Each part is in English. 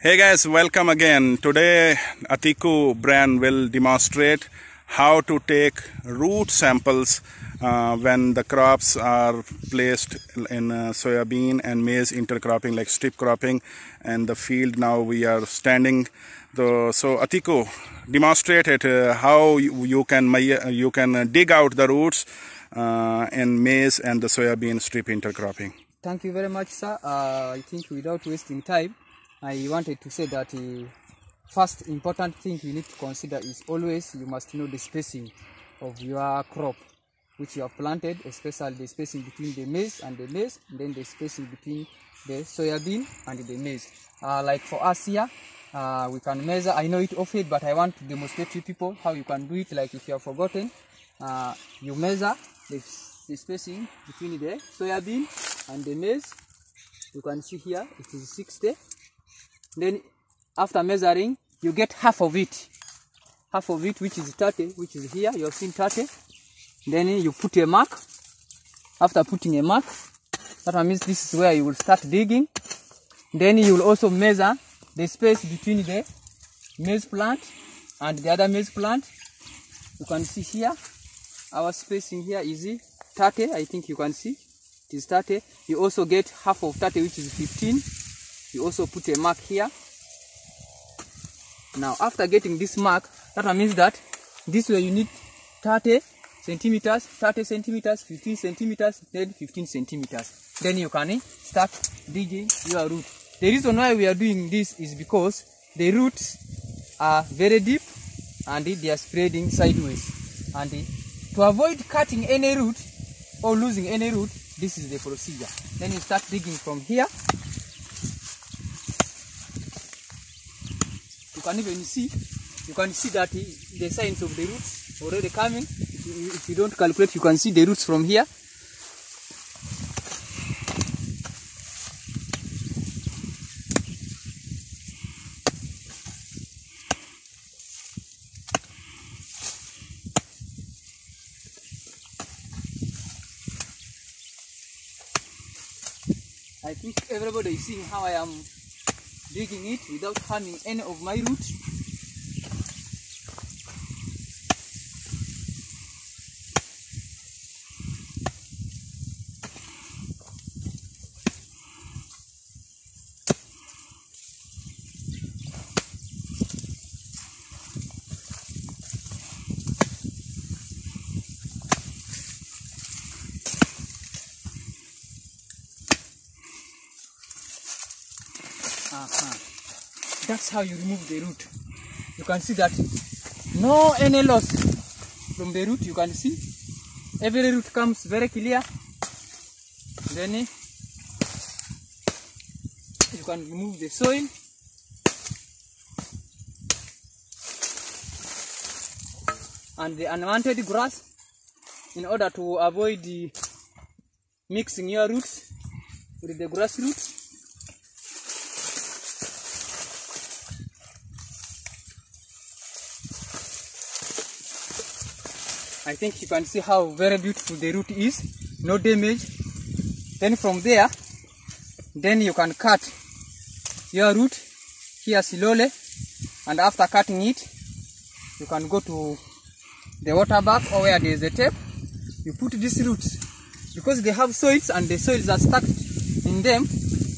Hey guys, welcome again. Today Atiku brand will demonstrate how to take root samples when the crops are placed in soybean and maize intercropping, like strip cropping, and the field now we are standing. So Atiku, demonstrate it how you can dig out the roots in maize and the soybean strip intercropping. Thank you very much, sir. I think without wasting time, I wanted to say that first important thing you need to consider is always you must know the spacing of your crop which you have planted, especially the spacing between the maize and the maize, and then the spacing between the soybean and the maize. Like for us here, we can measure. I know it off-head, but I want to demonstrate to people how you can do it. Like if you have forgotten, you measure the spacing between the soybean and the maize. You can see here it is 60. Then after measuring, you get half of it which is 30, which is here. You have seen 30. Then you put a mark. After putting a mark, that means this is where you will start digging. Then you will also measure the space between the maize plant and the other maize plant. You can see here our spacing here is 30. I think you can see it is 30. You also get half of 30, which is 15. You also put a mark here. Now after getting this mark, that means that this way you need 30 centimeters, 30 centimeters, 15 centimeters, then 15 centimeters. Then you can start digging your root. The reason why we are doing this is because the roots are very deep and they are spreading sideways. And to avoid cutting any root or losing any root, this is the procedure. Then you start digging from here. You can see that the signs of the roots already coming. If you don't calculate, you can see the roots from here. I think everybody is seeing how I am digging it without harming any of my roots. That's how you remove the root. You can see that no any loss from the root. You can see every root comes very clear. Then you can remove the soil. And the unwanted grass, in order to avoid mixing your roots with the grass roots. I think you can see how very beautiful the root is, no damage. Then from there, then you can cut your root here slowly, and after cutting it, you can go to the water bath or where there is a tape. You put these roots, because they have soils and the soils are stuck in them.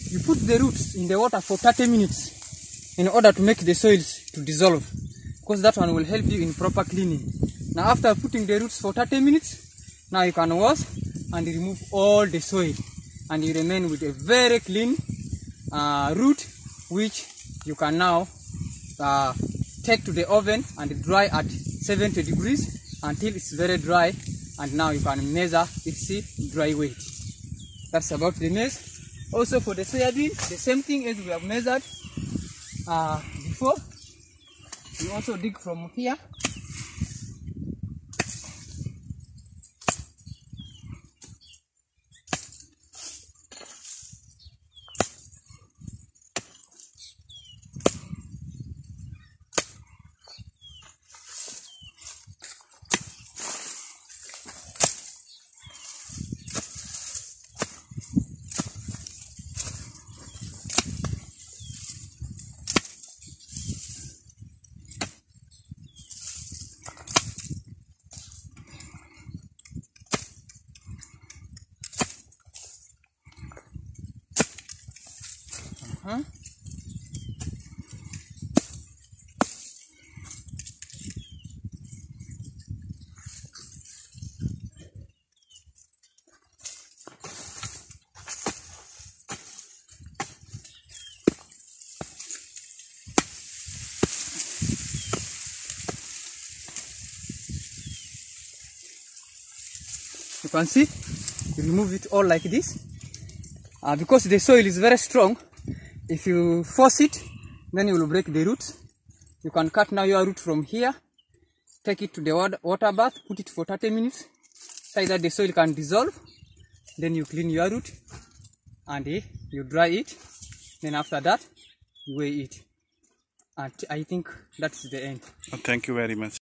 You put the roots in the water for 30 minutes in order to make the soils to dissolve, because that one will help you in proper cleaning. Now after putting the roots for 30 minutes, now you can wash and remove all the soil, and you remain with a very clean root, which you can now take to the oven and dry at 70 degrees until it's very dry, and now you can measure its dry weight. That's about the maize. Also for the soybean, the same thing as we have measured before. You also dig from here. You can see, you remove it all like this. Because the soil is very strong, if you force it, then you will break the roots. You can cut now your root from here, take it to the water bath, put it for 30 minutes, so that the soil can dissolve. Then you clean your root and you dry it. Then after that, you weigh it. And I think that's the end. Thank you very much.